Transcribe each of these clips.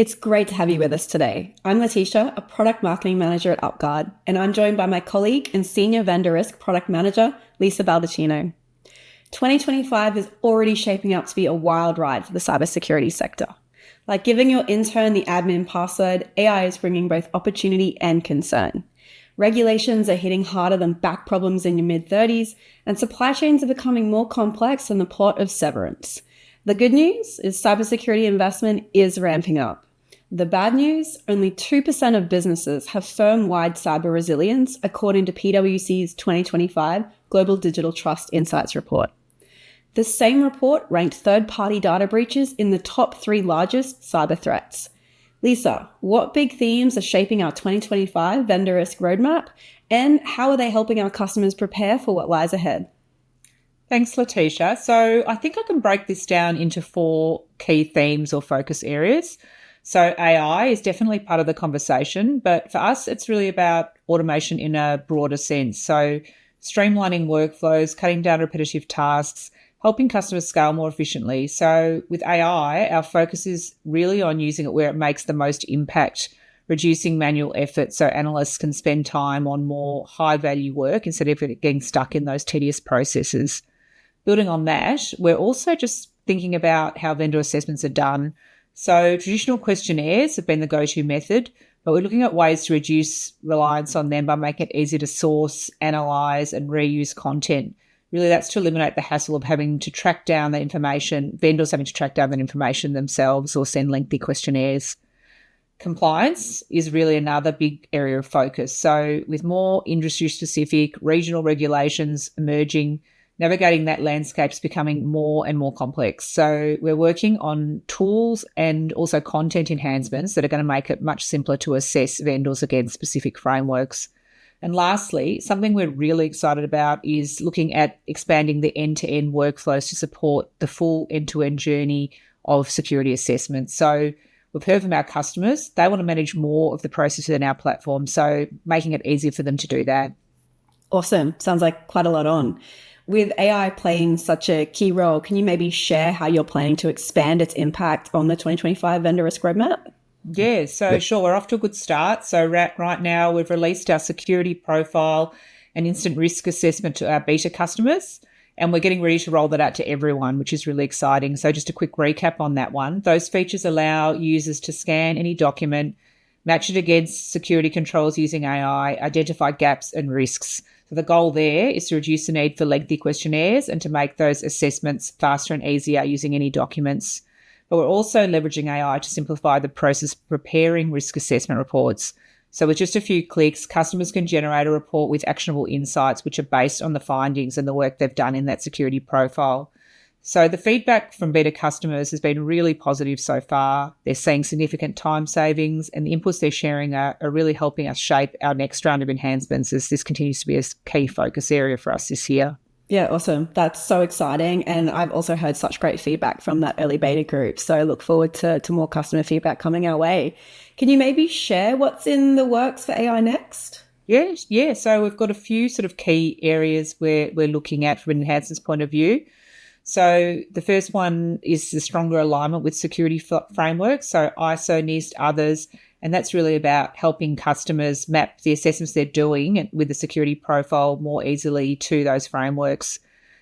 It's great to have you with us today. I'm Letitia, a product marketing manager at UpGuard, and I'm joined by my colleague and senior vendor risk product manager, Lisa Baldacchino. 2025 is already shaping up to be a wild ride for the cybersecurity sector. Like giving your intern the admin password, AI is bringing both opportunity and concern. Regulations are hitting harder than back problems in your mid-30s, and supply chains are becoming more complex than the plot of Severance. The good news is cybersecurity investment is ramping up. The bad news, only 2% of businesses have firm-wide cyber resilience, according to PwC's 2025 Global Digital Trust Insights report. The same report ranked third-party data breaches in the top 3 largest cyber threats. Lisa, what big themes are shaping our 2025 vendor risk roadmap, and how are they helping our customers prepare for what lies ahead? Thanks, Letitia. So I think I can break this down into 4 key themes or focus areas. So AI is definitely part of the conversation, but for us, it's really about automation in a broader sense. So streamlining workflows, cutting down repetitive tasks, helping customers scale more efficiently. So with AI, our focus is really on using it where it makes the most impact, reducing manual effort so analysts can spend time on more high-value work instead of getting stuck in those tedious processes. Building on that, we're also just thinking about how vendor assessments are done. So traditional questionnaires have been the go-to method, but we're looking at ways to reduce reliance on them by making it easier to source, analyse and reuse content. Really, that's to eliminate the hassle of having to track down that information, vendors having to track down that information themselves or send lengthy questionnaires. Compliance is really another big area of focus. So with more industry-specific regional regulations emerging, navigating that landscape is becoming more and more complex. So we're working on tools and also content enhancements that are going to make it much simpler to assess vendors against specific frameworks. And lastly, something we're really excited about is looking at expanding the end-to-end workflows to support the full end-to-end journey of security assessment. So we've heard from our customers, they want to manage more of the process within our platform, so making it easier for them to do that. Awesome. Sounds like quite a lot on. With AI playing such a key role, can you maybe share how you're planning to expand its impact on the 2025 vendor risk roadmap? Yeah, so sure, we're off to a good start. So right now we've released our security profile and instant risk assessment to our beta customers, and we're getting ready to roll that out to everyone, which is really exciting. So just a quick recap on that one. Those features allow users to scan any document, match it against security controls using AI, identify gaps and risks. So the goal there is to reduce the need for lengthy questionnaires and to make those assessments faster and easier using any documents. But we're also leveraging AI to simplify the process of preparing risk assessment reports. So with just a few clicks, customers can generate a report with actionable insights, which are based on the findings and the work they've done in that security profile. So the feedback from beta customers has been really positive so far. They're seeing significant time savings, and the inputs they're sharing are really helping us shape our next round of enhancements, as this continues to be a key focus area for us this year. Yeah, awesome. That's so exciting. And I've also heard such great feedback from that early beta group. So I look forward to more customer feedback coming our way. Can you maybe share what's in the works for AI next? Yeah. So we've got a few sort of key areas where we're looking at from an enhancements point of view. So the first one is the stronger alignment with security frameworks, so ISO, NIST, others, and that's really about helping customers map the assessments they're doing with the security profile more easily to those frameworks.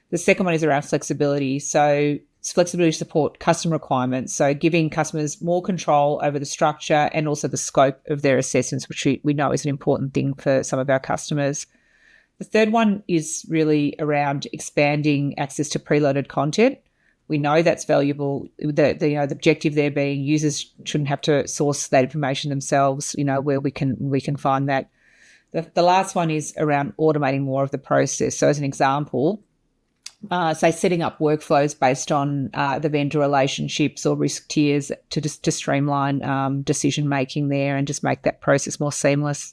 The second one is around flexibility. So it's flexibility to support customer requirements, so giving customers more control over the structure and also the scope of their assessments, which we know is an important thing for some of our customers. The third one is really around expanding access to preloaded content. We know that's valuable. The objective there being users shouldn't have to source that information themselves, where we can find that. The last one is around automating more of the process. So as an example, say setting up workflows based on the vendor relationships or risk tiers to streamline decision-making there and just make that process more seamless.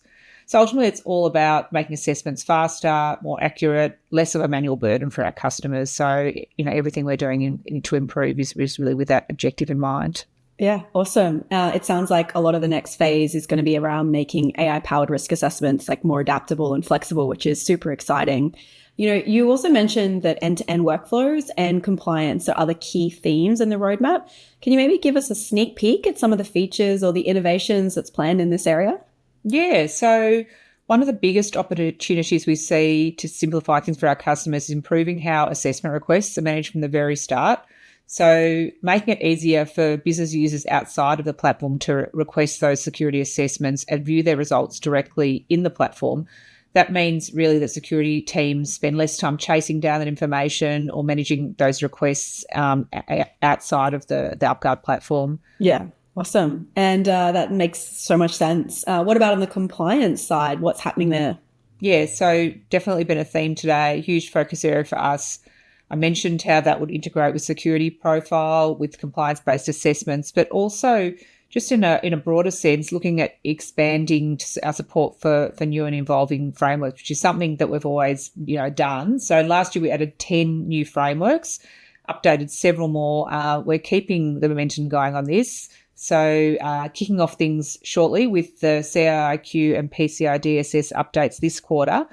So ultimately, it's all about making assessments faster, more accurate, less of a manual burden for our customers. So, everything we're doing to improve is really with that objective in mind. Yeah, awesome. It sounds like a lot of the next phase is going to be around making AI-powered risk assessments like more adaptable and flexible, which is super exciting. You also mentioned that end-to-end workflows and compliance are other key themes in the roadmap. Can you maybe give us a sneak peek at some of the features or the innovations that's planned in this area? Yeah, so one of the biggest opportunities we see to simplify things for our customers is improving how assessment requests are managed from the very start. So making it easier for business users outside of the platform to request those security assessments and view their results directly in the platform. That means really that security teams spend less time chasing down that information or managing those requests outside of the UpGuard platform. Yeah, awesome. And that makes so much sense. What about on the compliance side? What's happening there? Yeah, so definitely been a theme today, huge focus area for us. I mentioned how that would integrate with security profile, with compliance-based assessments, but also just in a broader sense, looking at expanding our support for new and evolving frameworks, which is something that we've always done. So last year we added 10 new frameworks, updated several more. We're keeping the momentum going on this. So kicking off things shortly with the CIIQ and PCI DSS updates this quarter,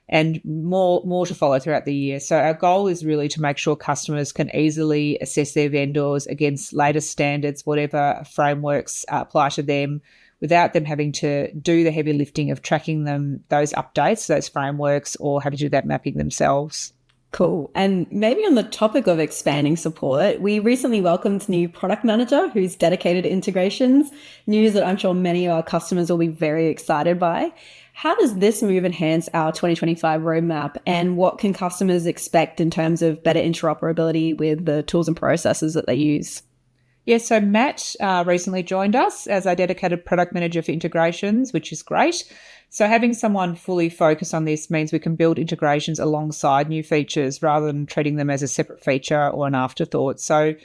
and more to follow throughout the year. So our goal is really to make sure customers can easily assess their vendors against latest standards, whatever frameworks apply to them, without them having to do the heavy lifting of tracking those updates, those frameworks, or having to do that mapping themselves. Cool. And maybe on the topic of expanding support, we recently welcomed a new product manager who's dedicated to integrations, news that I'm sure many of our customers will be very excited by. How does this move enhance our 2025 roadmap, and what can customers expect in terms of better interoperability with the tools and processes that they use? Yeah, so Matt recently joined us as our dedicated product manager for integrations, which is great. So having someone fully focused on this means we can build integrations alongside new features rather than treating them as a separate feature or an afterthought. So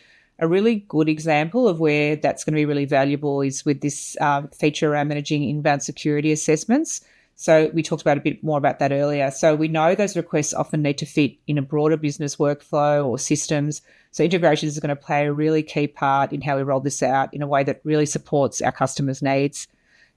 a really good example of where that's going to be really valuable is with this feature around managing inbound security assessments. So we talked about a bit more about that earlier. So we know those requests often need to fit in a broader business workflow or systems. So integrations is going to play a really key part in how we roll this out in a way that really supports our customers' needs.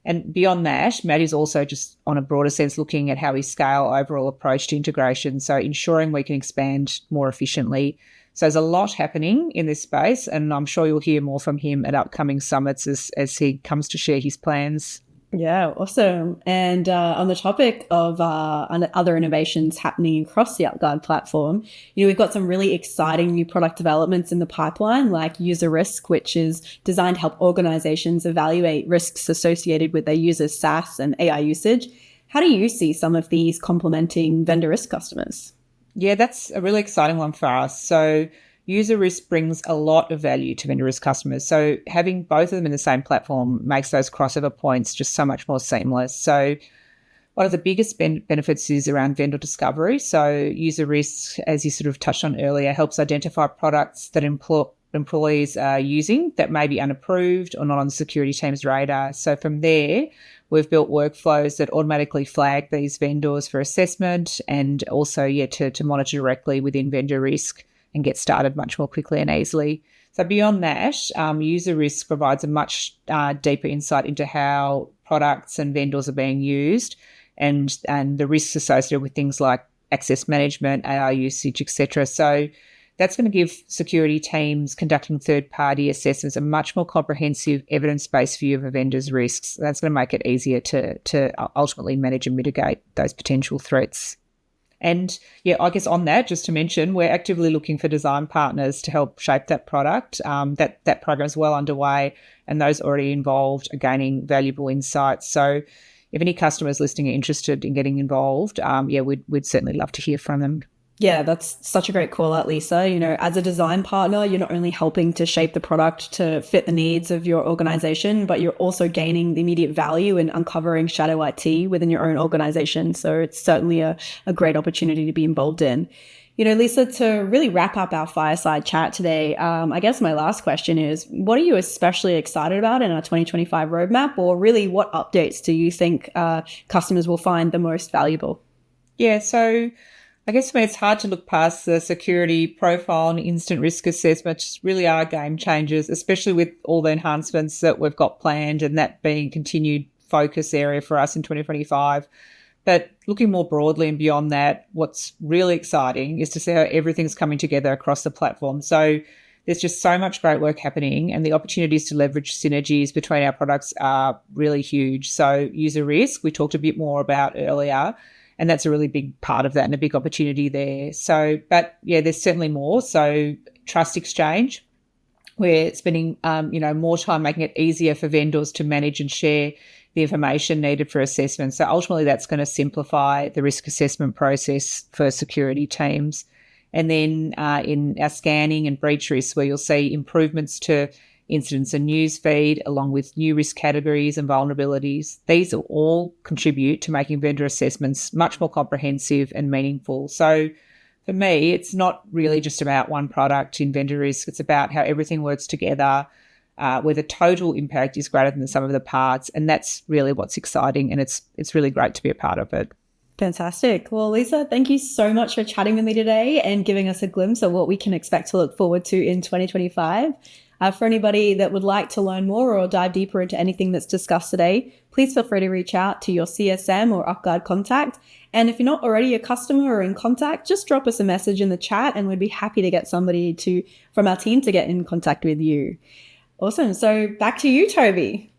And beyond that, Matt is also just on a broader sense looking at how we scale overall approach to integration. So ensuring we can expand more efficiently. So there's a lot happening in this space, and I'm sure you'll hear more from him at upcoming summits as he comes to share his plans. Yeah, awesome. And on the topic of other innovations happening across the UpGuard platform, we've got some really exciting new product developments in the pipeline, like user risk, which is designed to help organizations evaluate risks associated with their users' SaaS and AI usage. How do you see some of these complementing vendor risk customers? Yeah, that's a really exciting one for us. So user risk brings a lot of value to vendor risk customers. So having both of them in the same platform makes those crossover points just so much more seamless. So one of the biggest benefits is around vendor discovery. So user risk, as you sort of touched on earlier, helps identify products that employees are using that may be unapproved or not on the security team's radar. So from there, we've built workflows that automatically flag these vendors for assessment and also, to monitor directly within vendor risk and get started much more quickly and easily. So beyond that, user risk provides a much deeper insight into how products and vendors are being used and the risks associated with things like access management, AI usage, etc. So that's going to give security teams conducting third-party assessments a much more comprehensive, evidence-based view of a vendor's risks. That's going to make it easier to ultimately manage and mitigate those potential threats. And yeah, I guess on that, just to mention, we're actively looking for design partners to help shape that product. That program is well underway, and those already involved are gaining valuable insights. So if any customers listening are interested in getting involved, we'd certainly love to hear from them. Yeah, that's such a great call out, Lisa. As a design partner, you're not only helping to shape the product to fit the needs of your organization, but you're also gaining the immediate value in uncovering shadow IT within your own organization. So it's certainly a great opportunity to be involved in. Lisa, to really wrap up our fireside chat today, I guess my last question is, what are you especially excited about in our 2025 roadmap, or really what updates do you think customers will find the most valuable? Yeah, so I guess for me, it's hard to look past the security profile and instant risk assessment, which really are game changers, especially with all the enhancements that we've got planned and that being continued focus area for us in 2025. But looking more broadly and beyond that, what's really exciting is to see how everything's coming together across the platform. So there's just so much great work happening, and the opportunities to leverage synergies between our products are really huge. So user risk, we talked a bit more about earlier, and that's a really big part of that and a big opportunity there. So, but yeah, there's certainly more. So trust exchange, we're spending more time making it easier for vendors to manage and share the information needed for assessment. So ultimately that's going to simplify the risk assessment process for security teams. And then in our scanning and breach risks, where you'll see improvements to incidents and news feed, along with new risk categories and vulnerabilities. These will all contribute to making vendor assessments much more comprehensive and meaningful. So for me, it's not really just about one product in vendor risk. It's about how everything works together, where the total impact is greater than the sum of the parts. And that's really what's exciting. And it's really great to be a part of it. Fantastic. Well, Lisa, thank you so much for chatting with me today and giving us a glimpse of what we can expect to look forward to in 2025. For anybody that would like to learn more or dive deeper into anything that's discussed today, please feel free to reach out to your CSM or UpGuard contact. And if you're not already a customer or in contact, just drop us a message in the chat and we'd be happy to get somebody from our team to get in contact with you. Awesome. So back to you, Toby.